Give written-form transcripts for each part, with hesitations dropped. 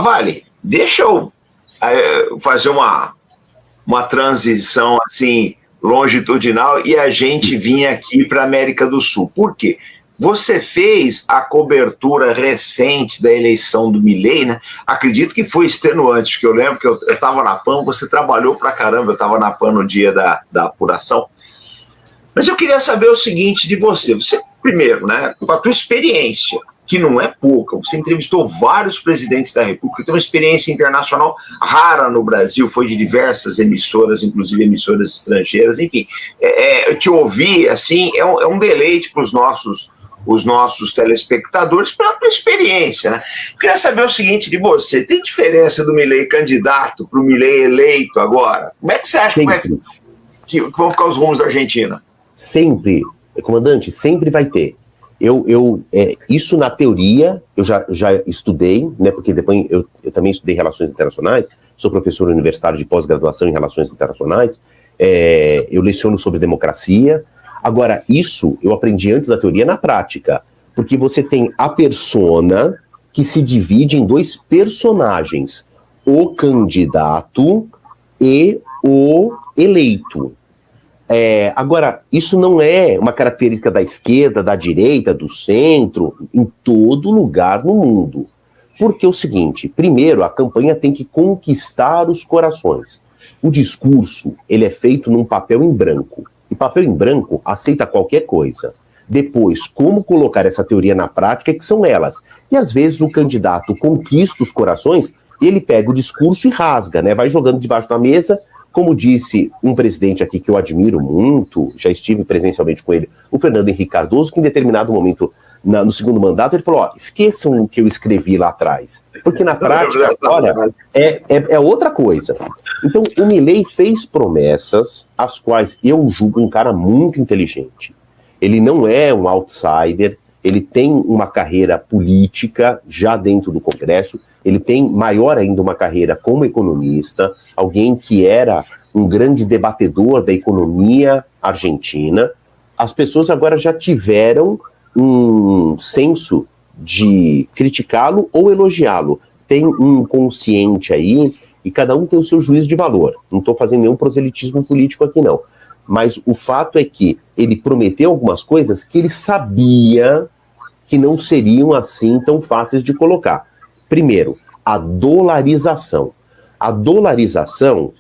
Vale, deixa eu fazer uma transição assim longitudinal e a gente vir aqui para a América do Sul. Por quê? Você fez a cobertura recente da eleição do Milei, né? Acredito que foi extenuante, porque eu lembro que eu estava na PAN, você trabalhou pra caramba, eu estava na PAN no dia da apuração. Mas eu queria saber o seguinte de você. Você, primeiro, né, com a tua experiência, que não é pouca, você entrevistou vários presidentes da República, tem uma experiência internacional rara no Brasil, foi de diversas emissoras, inclusive emissoras estrangeiras, enfim. Eu te ouvi, assim, é um deleite para os nossos telespectadores pela tua experiência, né? Eu queria saber o seguinte de você, tem diferença do Milei candidato para o Milei eleito agora? Como é que você acha que vão ficar os rumos da Argentina? Sempre, comandante, sempre vai ter. Isso na teoria, eu já estudei, né, porque depois eu também estudei Relações Internacionais, sou professor universitário de pós-graduação em Relações Internacionais, eu leciono sobre democracia. Agora, isso eu aprendi antes da teoria na prática, porque você tem a persona que se divide em dois personagens, o candidato e o eleito. Agora, isso não é uma característica da esquerda, da direita, do centro, em todo lugar no mundo. Porque é o seguinte, primeiro, a campanha tem que conquistar os corações. O discurso, ele é feito num papel em branco. E papel em branco aceita qualquer coisa. Depois, como colocar essa teoria na prática, que são elas. E às vezes o candidato conquista os corações e ele pega o discurso e rasga, né? Vai jogando debaixo da mesa. Como disse um presidente aqui que eu admiro muito, já estive presencialmente com ele, o Fernando Henrique Cardoso, que em determinado momento, no segundo mandato, ele falou, esqueçam o que eu escrevi lá atrás. Porque na prática, olha, é outra coisa. Então, o Milei fez promessas, as quais eu julgo um cara muito inteligente. Ele não é um outsider, ele tem uma carreira política já dentro do Congresso, ele tem, maior ainda, uma carreira como economista, alguém que era um grande debatedor da economia argentina. As pessoas agora já tiveram um senso de criticá-lo ou elogiá-lo. Tem um consciente aí, e cada um tem o seu juízo de valor. Não estou fazendo nenhum proselitismo político aqui, não. Mas o fato é que ele prometeu algumas coisas que ele sabia que não seriam assim tão fáceis de colocar. Primeiro, a dolarização. A dolarização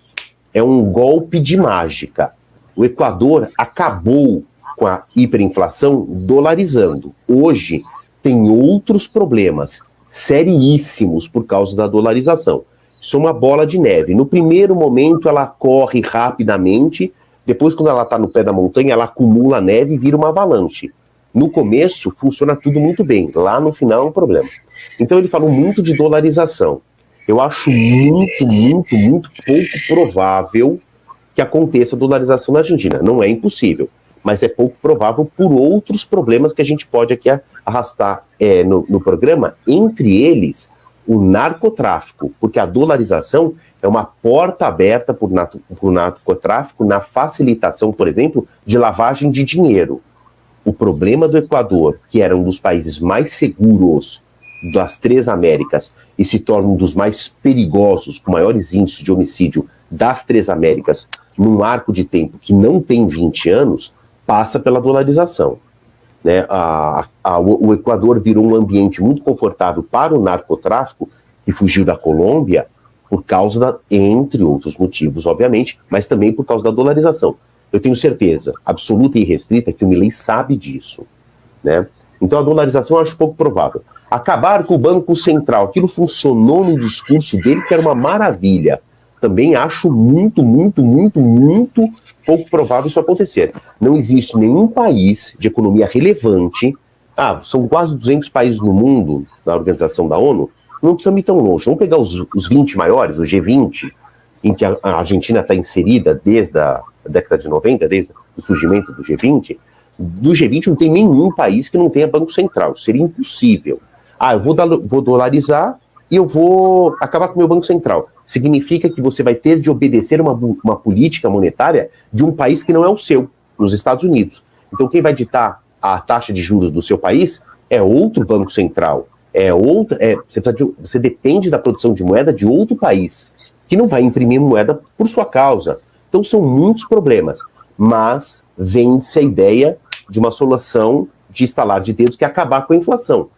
é um golpe de mágica. O Equador acabou com a hiperinflação dolarizando. Hoje tem outros problemas seríssimos por causa da dolarização. Isso é uma bola de neve. No primeiro momento ela corre rapidamente, depois quando ela está no pé da montanha ela acumula neve e vira uma avalanche. No começo funciona tudo muito bem, lá no final é um problema. Então ele falou muito de dolarização. Eu acho muito pouco provável que aconteça a dolarização na Argentina. Não é impossível, mas é pouco provável por outros problemas que a gente pode aqui arrastar no programa, entre eles o narcotráfico, porque a dolarização é uma porta aberta para o narcotráfico na facilitação, por exemplo, de lavagem de dinheiro. O problema do Equador, que era um dos países mais seguros das três Américas e se torna um dos mais perigosos, com maiores índices de homicídio das três Américas, num arco de tempo que não tem 20 anos, passa pela dolarização. Né? O Equador virou um ambiente muito confortável para o narcotráfico, que fugiu da Colômbia, por causa entre outros motivos, obviamente, mas também por causa da dolarização. Eu tenho certeza absoluta e restrita que o Milei sabe disso. Né? Então a dolarização eu acho pouco provável. Acabar com o Banco Central, aquilo funcionou no discurso dele, que era uma maravilha. Também acho muito pouco provável isso acontecer. Não existe nenhum país de economia relevante, são quase 200 países no mundo, na organização da ONU, não precisamos ir tão longe. Vamos pegar os 20 maiores, o G20, em que a Argentina está inserida desde a década de 90, desde o surgimento do G20. Do G20 não tem nenhum país que não tenha Banco Central, seria impossível. Eu vou dolarizar e eu vou acabar com o meu Banco Central. Significa que você vai ter de obedecer uma política monetária de um país que não é o seu, nos Estados Unidos. Então quem vai ditar a taxa de juros do seu país é outro Banco Central. Você depende da produção de moeda de outro país, que não vai imprimir moeda por sua causa. Então são muitos problemas, mas vende-se a ideia de uma solução de estalar de dedos que é acabar com a inflação,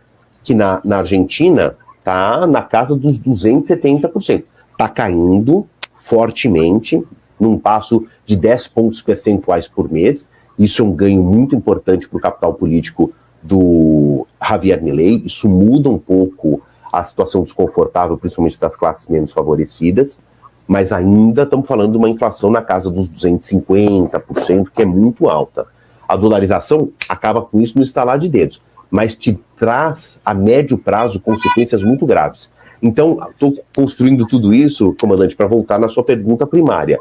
que na Argentina está na casa dos 270%. Está caindo fortemente, num passo de 10 pontos percentuais por mês. Isso é um ganho muito importante para o capital político do Javier Milei. Isso muda um pouco a situação desconfortável, principalmente das classes menos favorecidas, mas ainda estamos falando de uma inflação na casa dos 250%, que é muito alta. A dolarização acaba com isso no estalar de dedos, mas te traz a médio prazo consequências muito graves. Então, estou construindo tudo isso, comandante, para voltar na sua pergunta primária.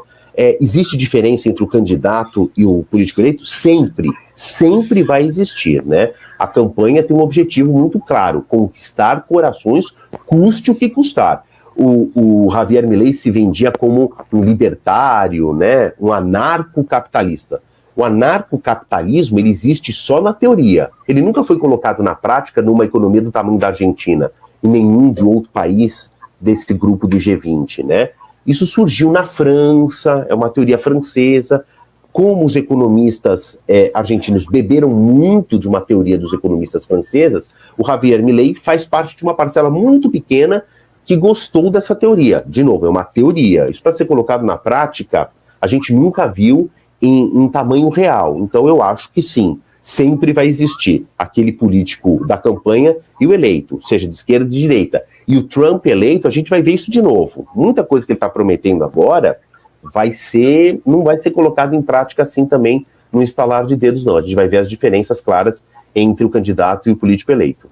Existe diferença entre o candidato e o político eleito? Sempre vai existir, né? A campanha tem um objetivo muito claro: conquistar corações, custe o que custar. O Javier Milei se vendia como um libertário, né? Um anarcocapitalista. O anarcocapitalismo, ele existe só na teoria. Ele nunca foi colocado na prática numa economia do tamanho da Argentina, em nenhum de outro país desse grupo do G20, né? Isso surgiu na França, é uma teoria francesa. Como os economistas argentinos beberam muito de uma teoria dos economistas franceses, o Javier Milei faz parte de uma parcela muito pequena que gostou dessa teoria. De novo, é uma teoria. Isso, para ser colocado na prática, a gente nunca viu em tamanho real. Então eu acho que sim, sempre vai existir aquele político da campanha e o eleito, seja de esquerda ou de direita. E o Trump eleito, a gente vai ver isso de novo. Muita coisa que ele está prometendo agora não vai ser colocado em prática assim também no estalar de dedos, não. A gente vai ver as diferenças claras entre o candidato e o político eleito.